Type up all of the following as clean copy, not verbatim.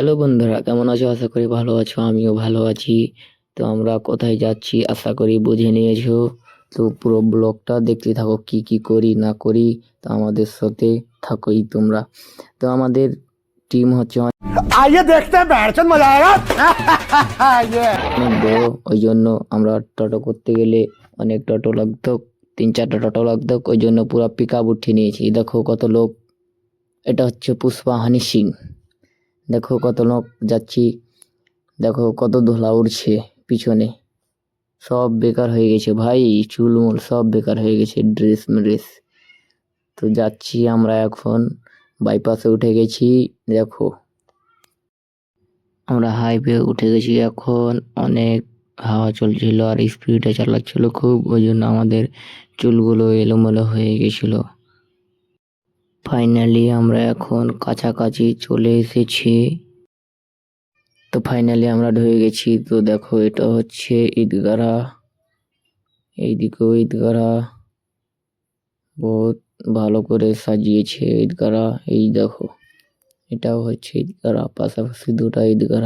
Hello বন্ধুরা, কেমন আছো? আশা করি ভালো আছো, আমিও ভালো আছি। তো আমরা কোথায় যাচ্ছি আশা করি বুঝে নিয়েছো। তো পুরো ব্লগটা দেখতে থাকো, কি কি করি না করি। তো আমাদের সাথে থাকোই তোমরা। তো আমাদের টিম হচ্ছে आइए देखते हैं बैठचंद मजा आएगा অনেক বড়, ওই জন্য আমরা টোটো করতে গেলে অনেক টোটো লাগতো, 3-4টা টোটো লাগতো, ওই জন্য পুরো পিক আপ উঠিয়ে নিয়েছি। দেখো কত লোক, এটা হচ্ছে পুষ্পা হানি সিং। দেখো কত লোক যাচ্ছি, দেখো কত ধুলা উড়ছে পিছনে, সব বেকার হয়ে গেছে ভাই, চুলমুল সব বেকার হয়ে গেছে, ড্রেস মেড্রেস। তো যাচ্ছি আমরা এখন, বাইপাসে উঠে গেছি। দেখো আমরা হাইওয়ে উঠে গেছি এখন, অনেক হাওয়া চলছিল আর স্পিডে চালাচ্ছিল খুব, ওই জন্য আমাদের চুলগুলো এলোমেলো হয়ে গেছিল। ফাইনালি আমরা এখন কাছাকাছি চলে এসেছি। তো ফাইনালি আমরা ঢুকে গেছি। তো দেখো এটা হচ্ছে ঈদগাহ, এইদিকেও ঈদগাহ, বহুত ভালো করে সাজিয়েছে ঈদগাহ। এই দেখো এটাও হচ্ছে ঈদগাহ, পাশাপাশি দুটা ঈদগাহ।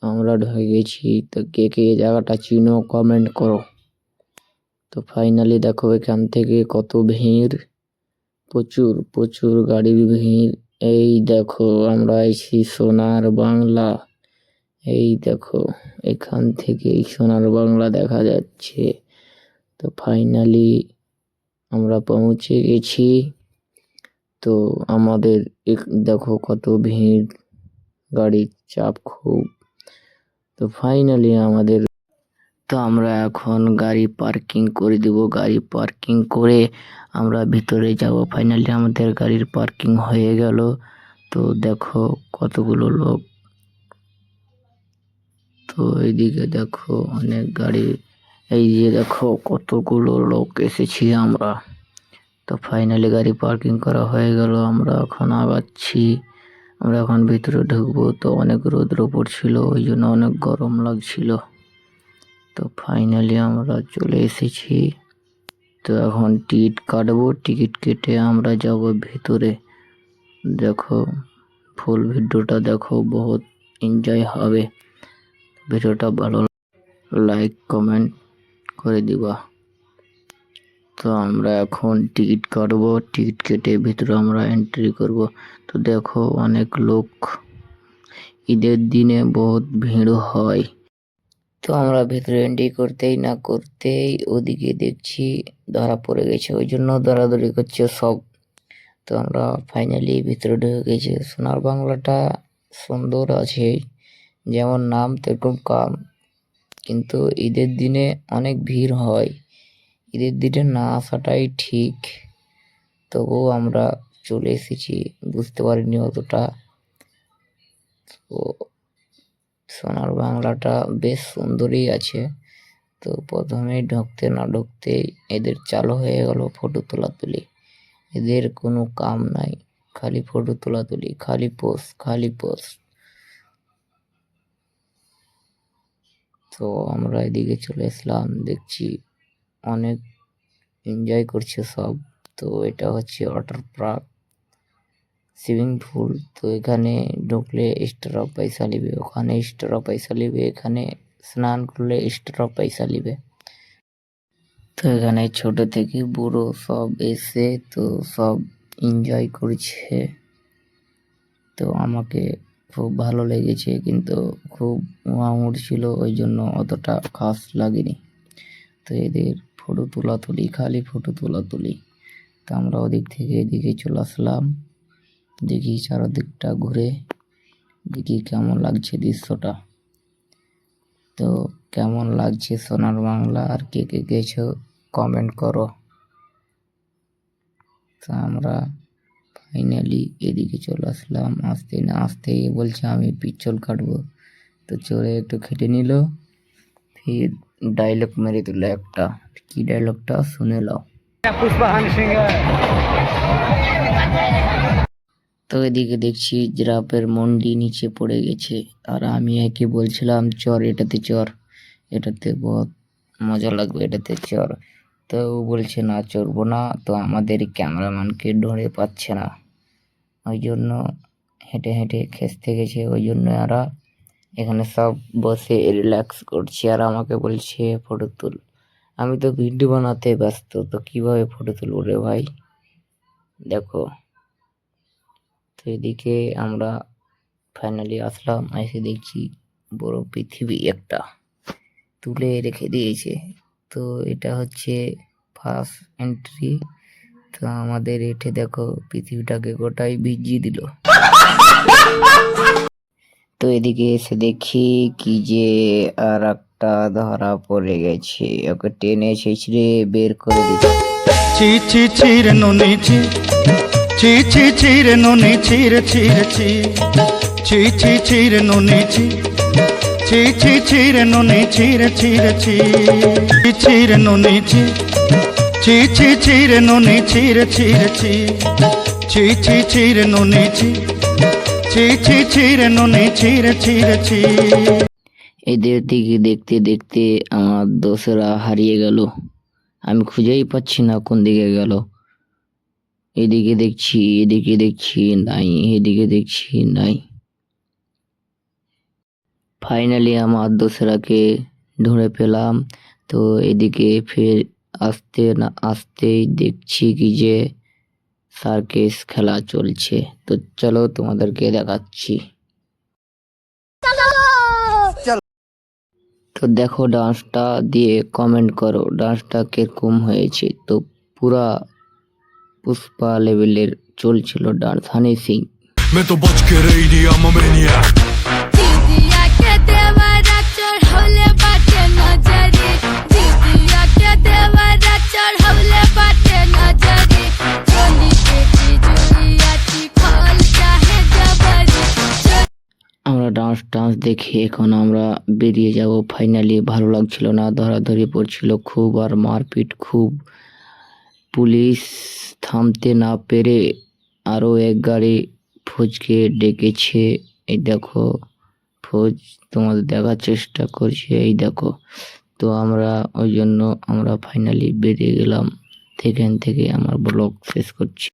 আমরা ঢুকে গেছি। তো কে কে এই জায়গাটা চিনো কমেন্ট করো। তো ফাইনালি দেখো এখান থেকে কত ভিড়, প্রচুর প্রচুর গাড়ির ভিড়। এই দেখো আমরা আইছি সোনার বাংলা। এই দেখো এখান থেকে সোনার বাংলা দেখা যাচ্ছে। তো ফাইনালি আমরা পৌঁছে গেছি। তো আমাদের দেখো কত ভিড়, গাড়ির চাপ খুব। তো ফাইনালি আমরা এখন গাড়ি পার্কিং করে দিব। গাড়ি পার্কিং করে আমরা ভিতরে যাব। ফাইনালি আমাদের গাড়ির পার্কিং হয়ে গেল। তো দেখো কতগুলো লোক, তো এইদিকে দেখো অনেক গাড়ি, এই যে দেখো কতগুলো লোক এসেছি আমরা। তো ফাইনালি গাড়ি পার্কিং করা হয়ে গেল, আমরা এখন আগাচ্ছি। আমরা এখন ভিতরে ঢুকবো। তো অনেক রৌদ্র পড়ছিল, ওই জন্য অনেক গরম লাগছিল। তো ফাইনালি আমরা চলে এসেছি। তো এখন টিকিট কাটবো, টিকিট কেটে আমরা যাব ভেতরে। দেখো ফুল ভিডিওটা দেখো, বহুত এনজয় হবে। ভিডিওটা ভালো লাইক কমেন্ট করে দিবা। তো আমরা এখন টিকিট কাটবো, টিকিট কেটে ভিতরে আমরা এন্ট্রি করব। তো দেখো অনেক লোক, ঈদের দিনে বহুত ভিড় হয়। তো আমরা ভেতরে এন্ট্রি করতেই না করতেই ওদিকে দেখছি ধরা পড়ে গেছে, ওই জন্য দৌড়াদৌড়ি করছে সব। তো আমরা ফাইনালি ভিতরে ঢুকে গেছি। সোনার বাংলাটা সুন্দর আছে, যেমন নাম তেরকম কাম, কিন্তু ঈদের দিনে অনেক ভিড় হয়। ঈদের দিনে না আসাটাই ঠিক, তবুও আমরা চলে এসেছি, বুঝতে পারিনি অতটা। তো সোনার বাংলাটা বেশ সুন্দরই আছে। তো প্রথমেই ঢুকতে না ঢুকতেই এদের চালু হয়ে গেল ফটো তোলাতুলি। এদের কোনো কাম নাই, খালি ফটো তোলাতুলি, খালি পোস্ট, খালি পোস্ট। তো আমরা এদিকে চলে আসলাম, দেখছি অনেক এনজয় করছে সব। তো এটা হচ্ছে ওয়াটার পার্ক, সুইমিং পুল। তো এখানে ঢুকলে এক্সট্রা পয়সা নিবে, ওখানে এক্সট্রা পয়সা নিবে, এখানে স্নান করলে এক্সট্রা পয়সা নিবে। তো এখানে ছোট থেকে বুড়ো সব এসে তো সব এনজয় করছে। তো আমাকে খুব ভালো লেগেছে, কিন্তু খুব উড় ছিল, ওই জন্য অতটা খাস লাগেনি। তো এদের ফটো তোলাতুলি, খালি ফটো তোলাতুলি। তো আমরা ওদিক থেকে এদিকে চলে আসলাম, দেখি চারদিকটা ঘুরে দেখি কেমন লাগছে দৃশ্যটা। তো কেমন লাগছে সোনার বাংলা, আর কে কে গেছো কমেন্ট করো। তো আমরা ফাইনালি এদিকে চলে আসলাম, আসতে না আসতেই বলছে আমি পিছল কাটবো। তো চলে একটু খেটে নিল, ফির ডায়লগ মেরে দিল একটা। কি ডায়লগটা শুনে নাও। पुष्पा हनी सिंह তো এদিকে দেখছি জিরাফের মন্ডি নিচে পড়ে গেছে, আর আমি একে বলছিলাম চর এটাতে, চর এটাতে বহুত মজা লাগবে, এটাতে চর। তো ও বলছে না চড়বো না। তো আমাদের ক্যামেরাম্যানকে ধরে পাচ্ছে না, ওই জন্য হেঁটে হেঁটে খেসতে গেছে, ওই জন্য আমরা এখানে সব বসে রিল্যাক্স করছি। আর আমাকে বলছে ফটো তুল। আমি তো ভিডিও বানাতে ব্যস্ত, তো কিভাবে ফটো তুলবো রে ভাই। দেখো, তো এদিকে আমরা ফাইনালি আসলাম, এসে দেখছি বড় পৃথিবী একটা তুলে রেখে দিয়েছে। তো এটা হচ্ছে ফার্স্ট এন্ট্রি। তো আমাদের এঠে দেখো পৃথিবীটাকে গোটাই ভিজিয়ে দিল। তো এদিকে এসে দেখি কি যে আর একটা ধরা পড়ে গেছে, ওকে টেনে ছেঁচড়ে বের করে দিচ্ছে। চি চি চিরে নুনি চি চি চি চিরে নুনি চিরে চিরে চি চি চি চিরে নুনি চি চি চি চিরে নুনি চিরে চিরে চি চিরে নুনি চি চি চি চিরে নুনি চিরে চিরে চি চি চি চিরে নুনি চি চি চি চিরে নুনি চিরে চিরে চি। এদের দিকে দেখতে দেখতে আমার দোষরা হারিয়ে গেল, আমি খুঁজেই পাচ্ছি না কোন দিকে গেল। এদিকে দেখছি নাই, এদিকে দেখছি নাই। ফাইনালি আমার দোসরাকে ধরে পেলাম। তো এদিকে ফের আসতে না আসতেই দেখছি কি যে সার্কেস খেলা চলছে। তো চলো তোমাদেরকে দেখাচ্ছি। তো দেখো ডান্সটা দিয়ে কমেন্ট করো ডান্সটা কিরকম হয়েছে। তো পুরা পুষ্পা লেভেলের চলছিল ডান্স, হানি সিং। मैं तो बच के रही नहीं I'm a maniac दीदिया के देवरा चढ़ौले बाटे नजरी दीदिया के देवरा चढ़ौले बाटे नजरी चोली के जुड़िया चिखल चाहे जबरी আমরা ডান্স দেখে এখন আমরা বেরিয়ে যাব। ফাইনালি ভালো লাগছিল না, ধরাধরি পড়ছিল খুব আর মারপিট খুব। পুলিশ থামতে না পেরে আরও এক গাড়ি ফৌজকে ডেকেছে। এই দেখো ফৌজ তোমাদের দেখার চেষ্টা করছে, এই দেখো। তো আমরা ওই জন্য আমরা ফাইনালি বেরিয়ে গেলাম। সেখান থেকে আমার ব্লগ শেষ করছি।